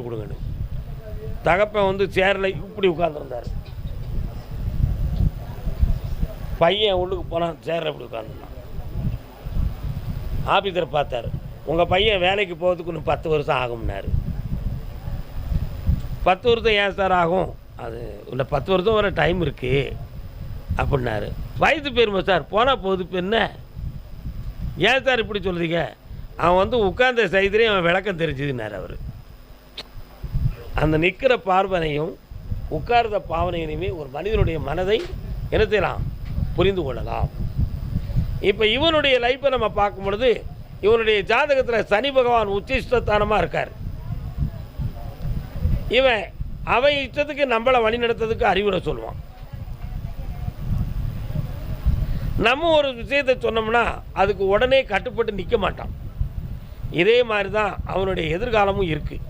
கொடுங்கன்னு. தகப்பன் வந்து சேரில் இப்படி உட்காந்துருந்தார். பையன் உள்ளுக்கு போனான், சேரில் இப்படி உட்காந்துருந்தான். ஆஃபீஸர் பார்த்தார், உங்கள் பையன் வேலைக்கு போகிறதுக்கு இன்னும் 10 வருஷம் ஆகும்னாரு. 10 வருஷம் ஏன் சார் ஆகும்? அது இன்னும் 10 வருஷம் வர டைம் இருக்குது அப்படின்னாரு. வயது பெருமை சார், போனால் போகுது இப்போ என்ன? ஏன் சார் இப்படி சொல்கிறீங்க? அவன் வந்து உட்கார்ந்த செய்திலே அவன் விளக்கம் தெரிஞ்சுதுன்னார் அவர். அந்த நிற்கிற பார்வனையும் உட்கார்ந்த பாவனையினுமே ஒரு மனிதனுடைய மனதை என்ன செய்யலாம், புரிந்து கொள்ளலாம். இப்போ இவனுடைய லைஃப்பை நம்ம பார்க்கும் பொழுது இவனுடைய ஜாதகத்தில் சனி பகவான் உச்சிஷ்டத்தானமாக இருக்கார். இவன் அவன் இஷ்டத்துக்கு நம்மளை வழி நடத்துறதுக்கு அறிவுரை சொல்லுவான். நம்ம ஒரு விஷயத்தை சொன்னோம்னா அதுக்கு உடனே கட்டுப்பட்டு நிற்க மாட்டான். இதே மாதிரி தான் அவனுடைய எதிர்காலமும் இருக்குது.